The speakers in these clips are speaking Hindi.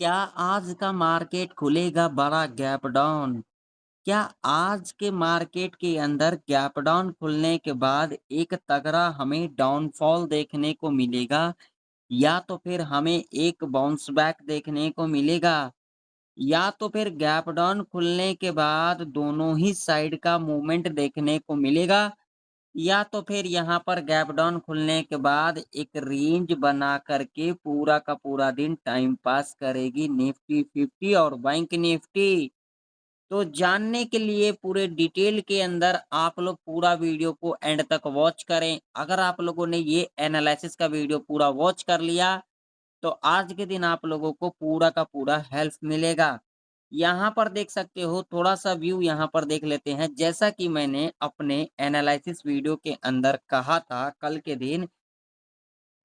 क्या आज का मार्केट खुलेगा बड़ा गैप डाउन? क्या आज के मार्केट के अंदर गैप डाउन खुलने के बाद एक तगड़ा हमें डाउनफॉल देखने को मिलेगा या तो फिर हमें एक बाउंस बैक देखने को मिलेगा या तो फिर गैप डाउन खुलने के बाद दोनों ही साइड का मूवमेंट देखने को मिलेगा या तो फिर यहाँ पर गैप डाउन खुलने के बाद एक रेंज बना करके पूरा का पूरा दिन टाइम पास करेगी निफ्टी 50 और बैंक निफ्टी। तो जानने के लिए पूरे डिटेल के अंदर आप लोग पूरा वीडियो को एंड तक वॉच करें। अगर आप लोगों ने ये एनालिसिस का वीडियो पूरा वॉच कर लिया तो आज के दिन आप लोगों को पूरा का पूरा हेल्प मिलेगा। यहाँ पर देख सकते हो थोड़ा-सा व्यू यहाँ पर देख लेते हैं। जैसा कि मैंने अपने एनालिसिस वीडियो के अंदर कहा था कल के दिन,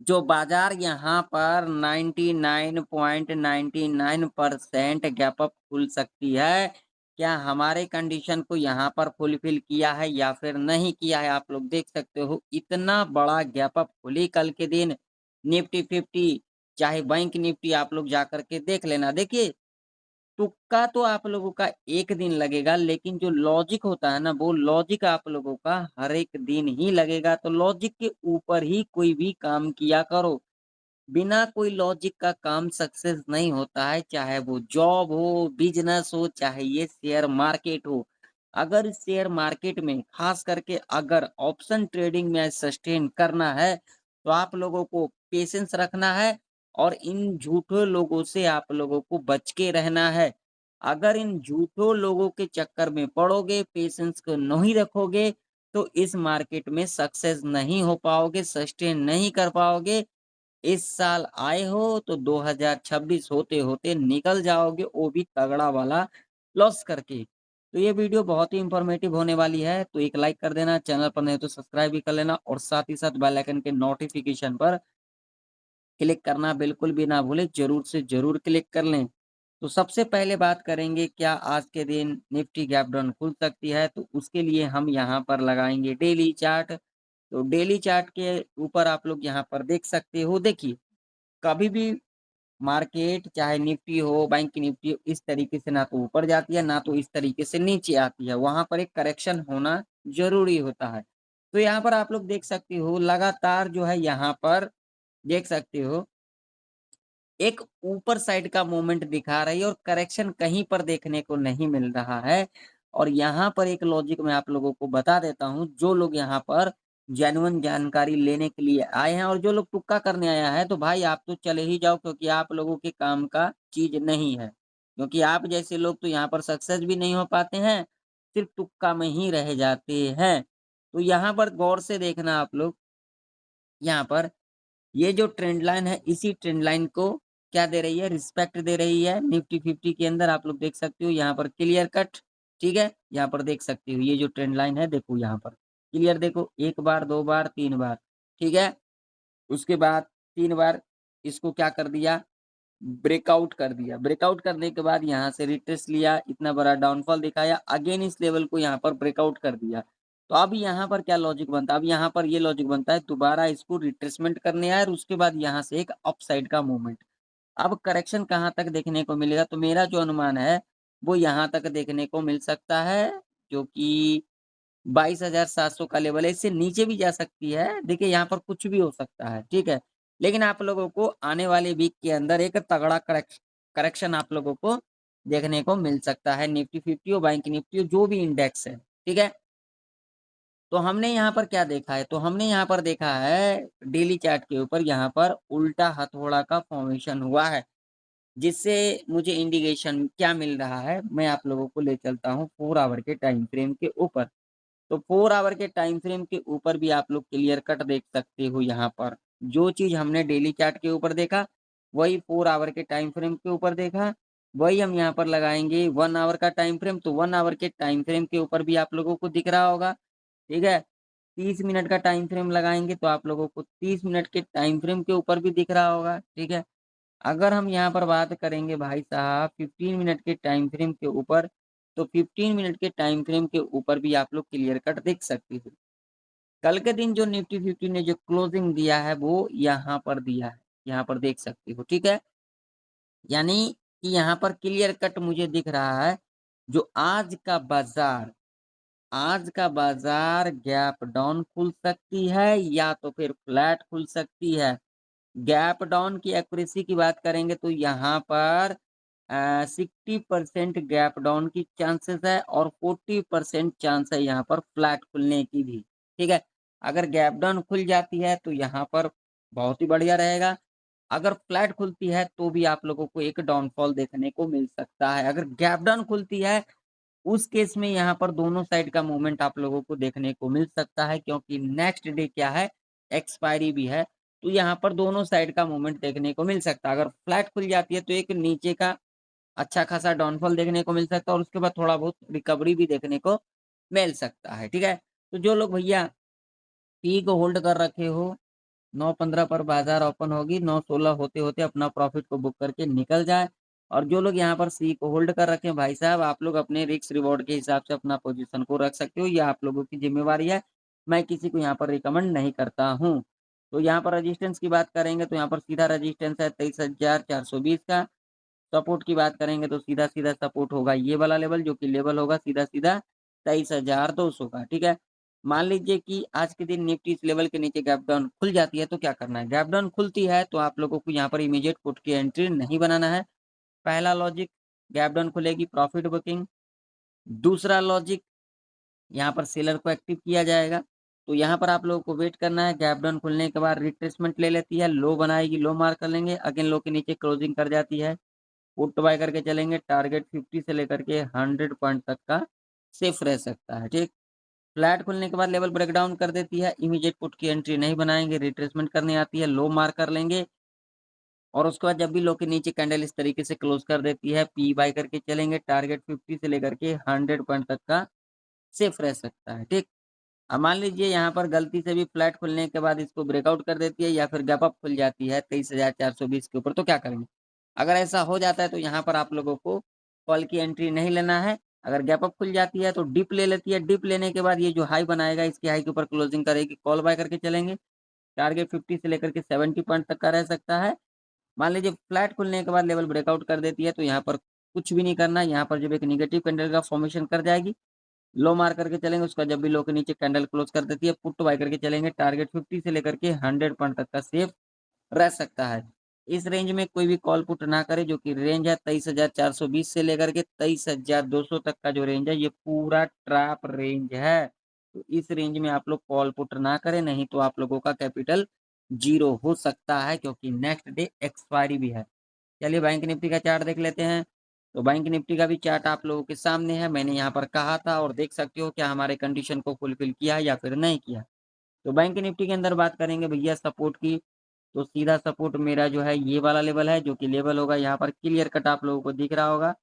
जो बाज़ार यहाँ पर 99.99% गैप अप खुल सकती है। क्या हमारे कंडीशन को यहाँ पर फुलफ़िल किया है या फिर नहीं किया है? आप लोग देख सकते हो इतना बड़ा गैप अप खुली कल के दिन निफ्टी 50 चाहे बैंक निफ्टी आप लोग जाकर के देख लेना। देखिए तुक्का तो आप लोगों का 1 दिन लगेगा, लेकिन जो लॉजिक होता है ना, वो लॉजिक आप लोगों का हर एक दिन ही लगेगा। तो लॉजिक के ऊपर ही कोई भी काम किया करो। बिना कोई लॉजिक का काम सक्सेस नहीं होता है, चाहे वो जॉब हो, बिज़नेस हो, चाहे ये शेयर मार्केट हो। अगर शेयर मार्केट में ख़ास करके अगर ऑप्शन ट्रेडिंग में सस्टेन करना है, तो आप लोगों को पेशेंस रखना है और इन झूठे लोगों से आप लोगों को बच के रहना है। अगर इन झूठों लोगों के चक्कर में पड़ोगे, पेशेंस को नहीं रखोगे, तो इस मार्केट में सक्सेस नहीं हो पाओगे, सस्टेन नहीं कर पाओगे। इस साल आए हो तो 2026 होते-होते निकल जाओगे, वो भी तगड़ा वाला लॉस करके। तो ये वीडियो बहुत ही इन्फॉर्मेटिव होने वाली है, तो एक लाइक कर देना, चैनल पर नहीं तो सब्सक्राइब भी कर लेना और साथ ही साथ बेल आइकन के नोटिफ़िकेशन पर क्लिक करना बिल्कुल भी ना भूलें, ज़रूर से ज़रूर क्लिक कर लें। तो सबसे पहले बात करेंगे क्या आज के दिन निफ्टी गैप डाउन खुल सकती है, तो उसके लिए हम यहाँ पर लगाएँगे डेली चार्ट। तो डेली चार्ट के ऊपर आप लोग यहाँ पर देख सकते हो, देखिए कभी भी मार्केट चाहे निफ्टी हो, बैंक निफ्टी हो, इस तरीके से ना तो ऊपर जाती है, ना तो इस तरीके से नीचे आती है। वहाँ पर एक करेक्शन होना ज़रूरी होता है। तो यहाँ पर आप लोग देख सकते हो लगातार जो है यहाँ पर देख सकते हो एक ऊपर साइड का मूवमेंट दिखा रही है और करेक्शन कहीं पर देखने को नहीं मिल रहा है। और यहाँ पर एक लॉजिक मैं आप लोगों को बता देता हूँ, जो लोग यहाँ पर जेन्युइन जानकारी लेने के लिए आए हैं और जो लोग तुक्का करने आया है, तो भाई आप तो चले ही जाओ क्योंकि आप लोगों के काम का चीज़ नहीं है। क्योंकि आप जैसे लोग तो यहाँ पर सक्सेस भी नहीं हो पाते हैं, सिर्फ़ तुक्का में ही रह जाते हैं। तो यहाँ पर गौर से देखना आप लोग, यहाँ पर ये जो ट्रेंड लाइन है, इसी ट्रेंड लाइन को क्या दे रही है? रिस्पेक्ट दे रही है। निफ्टी 50 के अंदर आप लोग देख सकते हो यहाँ पर क्लियर कट, ठीक है? यहाँ पर देख सकते हो ये जो ट्रेंड लाइन है देखो यहाँ पर, क्लियर देखो 1 बार, 2 बार, 3 बार, ठीक है? उसके बाद 3 बार इसको क्या कर दिया? ब्रेकआउट कर दिया। ब्रेकआउट करने के बाद यहाँ से रिट्रेस लिया, इतना बड़ा डाउनफॉल दिखाया, अगेन इस लेवल को यहाँ पर ब्रेकआउट कर दिया। तो अब यहाँ पर क्या लॉजिक बनता है? अब यहाँ पर ये लॉजिक बनता है दोबारा इसको रिट्रेसमेंट करने आए और उसके बाद यहाँ से एक अपसाइड का मूवमेंट। अब करेक्शन कहाँ तक देखने को मिलेगा? तो मेरा जो अनुमान है, वो यहाँ तक देखने को मिल सकता है, जो कि 22,700 का लेवल है, इससे नीचे भी जा सकती है। देखिए यहाँ पर कुछ भी हो सकता है, ठीक है? लेकिन आप लोगों को आने वाले वीक के अंदर एक तगड़ा करेक्शन आप लोगों को देखने को मिल सकता है। निफ्टी 50 हो, बैंक निफ्टी हो, जो भी इंडेक्स है, ठीक है? तो हमने यहाँ पर क्या देखा है? तो हमने यहाँ पर देखा है डेली चार्ट के ऊपर यहाँ पर उल्टा हथौड़ा का फॉर्मेशन हुआ है, जिससे मुझे इंडिकेशन क्या मिल रहा है, मैं आप लोगों को ले चलता हूँ 4 आवर के टाइम फ्रेम के ऊपर। तो 4 आवर के टाइम फ्रेम के ऊपर भी आप लोग क्लियर कट देख सकते हो यहाँ पर। जो चीज़ हमने डेली चार्ट के ऊपर देखा, वही 4 आवर के टाइम फ्रेम के ऊपर देखा, वही हम यहाँ पर लगाएँगे 1 आवर का टाइम फ्रेम, तो 1 आवर के टाइम फ्रेम के ऊपर भी आप लोगों को दिख रहा होगा, ठीक है? 30 मिनट का टाइम फ्रेम लगाएँगे तो आप लोगों को 30 मिनट के टाइम फ्रेम के ऊपर भी दिख रहा होगा, ठीक है? अगर हम यहाँ पर बात करेंगे भाई साहब 15 मिनट के टाइम फ्रेम के ऊपर, तो 15 मिनट के टाइम फ्रेम के ऊपर भी आप लोग क्लियर कट देख सकते हो। कल के दिन जो निफ्टी 50 ने जो क्लोजिंग दिया है वो यहाँ पर दिया है, यहाँ पर देख सकते हो, ठीक है? यानी कि यहाँ पर क्लियर कट मुझे दिख रहा है, जो आज का बाज़ार गैप डाउन खुल सकती है या तो फिर फ्लैट खुल सकती है। गैप डाउन की एक्यूरेसी की बात करेंगे तो यहाँ पर 60% गैप डाउन की चांसेस है और 40% चांस है यहाँ पर फ्लैट खुलने की भी, ठीक है? अगर गैप डाउन खुल जाती है तो यहाँ पर बहुत ही बढ़िया रहेगा। अगर फ्लैट खुलती है तो भी आप लोगों को एक डाउनफॉल देखने को मिल सकता है। अगर गैप डाउन खुलती है उस केस में यहाँ पर दोनों साइड का मूवमेंट आप लोगों को देखने को मिल सकता है क्योंकि नेक्स्ट डे क्या है, एक्सपायरी भी है। तो यहाँ पर दोनों साइड का मूवमेंट देखने को मिल सकता है। अगर फ्लैट खुल जाती है तो एक नीचे का अच्छा खासा डाउनफॉल देखने को मिल सकता है और उसके बाद थोड़ा बहुत रिकवरी भी देखने को मिल सकता है, ठीक है? तो जो लोग भैया पी को होल्ड कर रखे हो 9:15 पर बाजार ओपन होगी, 9:16 होते-होते अपना प्रॉफिट को बुक करके निकल जाए और जो लोग यहाँ पर सी को होल्ड कर रखे हैं भाई साहब आप लोग अपने रिस्क रिवॉर्ड के हिसाब से अपना पोजीशन को रख सकते हो, ये आप लोगों की ज़िम्मेवारी है। मैं किसी को यहाँ पर रिकमेंड नहीं करता हूँ। तो यहाँ पर रेजिस्टेंस की बात करेंगे तो यहाँ पर सीधा रेजिस्टेंस है 23,420 का। सपोर्ट की बात करेंगे तो सीधा-सीधा सपोर्ट होगा ये वाला लेवल जो कि लेवल होगा सीधा-सीधा 23,200 का, ठीक है? मान लीजिए कि आज के दिन निफ्टी इस लेवल के नीचे गैप डाउन खुल जाती है तो क्या करना है? गैप डाउन खुलती है तो आप लोगों को यहाँ पर इमीडिएट पुट की एंट्री नहीं बनाना है। पहला लॉजिक गैप डाउन खुलेगी प्रॉफिट बुकिंग। दूसरा लॉजिक यहाँ पर सेलर को एक्टिव किया जाएगा। तो यहाँ पर आप लोगों को वेट करना है गैप डाउन खुलने के बाद रिट्रेसमेंट ले लेती है, लो बनाएगी, लो मार्क कर लेंगे, अगेन लो के नीचे क्लोजिंग कर जाती है। पुट बाय करके चलेंगे टारगेट 50 से लेकर के 100 पॉइंट तक का सेफ रह सकता है, ठीक? फ्लैट खुलने के बाद लेवल ब्रेकडाउन कर देती है, इमीडिएट पुट की एंट्री नहीं बनाएँगे, रिट्रेसमेंट करने आती है, लो मार्क कर लेंगे और उसके बाद जब भी लो के नीचे कैंडल इस तरीके से क्लोज़ कर देती है, पी बाय करके चलेंगे, टारगेट 50 से लेकर के 100 पॉइंट तक का सेफ रह सकता है, ठीक? अब मान लीजिए यहाँ पर गलती से भी फ्लैट खुलने के बाद इसको ब्रेकआउट कर देती है या फिर गैप अप खुल जाती है 23,420 के ऊपर तो क्या करेंगे? अगर ऐसा हो जाता है तो यहाँ पर आप लोगों को कॉल की एंट्री नहीं लेना है। अगर गैप अप खुल जाती है तो डिप ले लेती है, डिप लेने के बाद ये जो हाई बनाएगा इसके हाई के ऊपर क्लोजिंग करेगी, कॉल बाय करके चलेंगे। टारगेट 50 से लेकर के 70 पॉइंट तक का रह सकता है। मान लीजिए फ्लैट खुलने के बाद लेवल ब्रेकआउट कर देती है तो यहाँ पर कुछ भी नहीं करना है, यहाँ पर जब एक नेगेटिव कैंडल का फॉर्मेशन कर जाएगी लो मार करके चलेंगे, उसका जब भी लो के नीचे कैंडल क्लोज़ कर देती है, पुट बाय करके चलेंगे, टारगेट 50 से लेकर के 100 पॉइंट तक का सेफ रह सकता है। इस रेंज में कोई भी कॉल पुट ना करे जो कि रेंज है 23,420 से लेकर के 23,200 तक का जो रेंज है, ये पूरा ट्रैप रेंज है। तो इस रेंज में आप लोग कॉल पुट ना करें, नहीं तो आप लोगों का कैपिटल ज़ीरो हो सकता है क्योंकि नेक्स्ट डे एक्सपायरी भी है। चलिए बैंक निफ्टी का चार्ट देख लेते हैं। तो बैंक निफ्टी का भी चार्ट आप लोगों के सामने है। मैंने यहाँ पर कहा था और देख सकते हो क्या हमारे कंडीशन को फुलफ़िल किया है या फिर नहीं किया। तो बैंक निफ्टी के अंदर बात करेंगे भैया सपोर्ट की, तो सीधा सपोर्ट मेरा जो है ये वाला लेवल है जो कि लेवल होगा यहाँ पर क्लियर कट आप लोगों को दिख रहा होगा,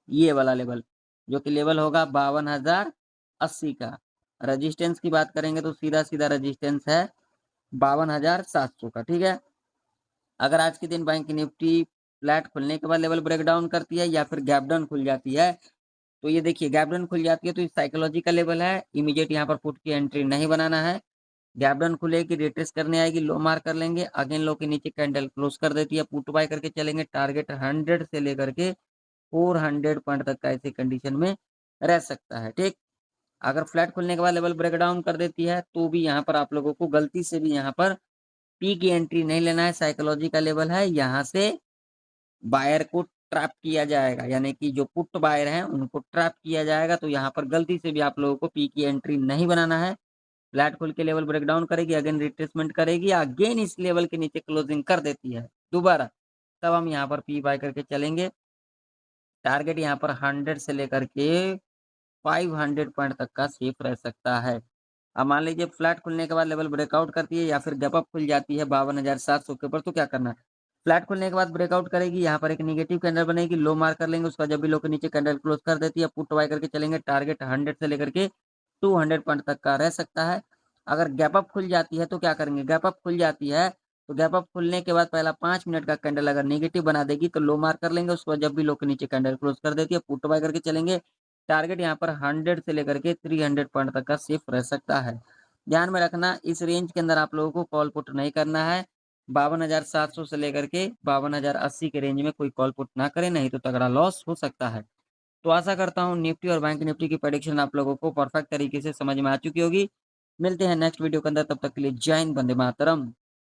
ये वाला लेवल, जो कि लेवल होगा 52,080 का। रेजिस्टेंस की बात करेंगे तो सीधा-सीधा रेजिस्टेंस है 52,700 का, ठीक है? अगर आज के दिन बैंक निफ्टी फ्लैट खुलने के बाद लेवल ब्रेकडाउन करती है या फिर गैप डाउन खुल जाती है, तो ये देखिए गैप डाउन खुल जाती है तो ये साइकोलॉजी का लेवल है, इमीडिएट यहाँ पर पुट की एंट्री नहीं बनाना है। गैप डाउन खुलेगी, रिट्रेस करने आएगी, लो मार कर लेंगे, अगेन लो के नीचे कैंडल क्लोज़ कर देती है, पुट बाय करके चलेंगे, टारगेट 100 से लेकर के 400 पॉइंट तक का ऐसी कंडीशन में रह सकता है, ठीक? अगर फ्लैट खुलने के बाद लेवल ब्रेकडाउन कर देती है, तो भी यहाँ पर आप लोगों को गलती से भी यहाँ पर पी की एंट्री नहीं लेना है, साइकोलॉजी का लेवल है, यहाँ से बायर को ट्रैप किया जाएगा, यानी कि जो पुट बायर हैं, उनको ट्रैप किया जाएगा, तो यहाँ पर गलती से भी आप लोगों को पी की एंट्री नहीं बनाना है। फ्लैट खोल के लेवल ब्रेकडाउन करेगी, अगेन रिट्रेसमेंट करेगी, अगेन इस लेवल के नीचे क्लोजिंग कर देती है, दोबारा, तब हम यहाँ पर पी बाय करके चलेंगे। टारगेट यहाँ पर 100 से लेकर के 500 पॉइंट तक का सेफ रह सकता है। अब मान लीजिए फ्लैट खुलने के बाद लेवल ब्रेकआउट करती है या फिर गैप अप खुल जाती है 52,700 के ऊपर तो क्या करना है? फ्लैट खुलने के बाद ब्रेकआउट करेगी, यहाँ पर एक नेगेटिव कैंडल बनेगी, लो मार्क कर लेंगे, उसका जब भी लो के नीचे कैंडल क्लोज़ कर देती है, पुट बाय करके चलेंगे, टारगेट 100 से लेकर के 200 पॉइंट तक का रह सकता है। अगर गैप अप खुल जाती है तो क्या करेंगे? गैप अप खुल जाती है, तो गैप अप खुलने के बाद पहला 5 मिनट का कैंडल अगर नेगेटिव बना देगी तो लो मार्क कर लेंगे, उसके बाद जब भी लो के नीचे कैंडल क्लोज़ कर देती है, पुट बाय करके चलेंगे, टारगेट यहाँ पर 100 से लेकर के 300 पॉइंट तक का सेफ रह सकता है। ध्यान में रखना इस रेंज के अंदर आप लोगों को कॉल पुट नहीं करना है। 52,700 से लेकर के 52,080 के रेंज में कोई कॉल पुट ना करें, नहीं तो तगड़ा लॉस हो सकता है। तो आशा करता हूँ निफ्टी और बैंक निफ्टी की प्रेडिक्शन आप लोगों को परफेक्ट तरीके से समझ में आ चुकी होगी। मिलते हैं नेक्स्ट वीडियो के अंदर, तब तक के लिए जय हिंद, वंदे मातरम।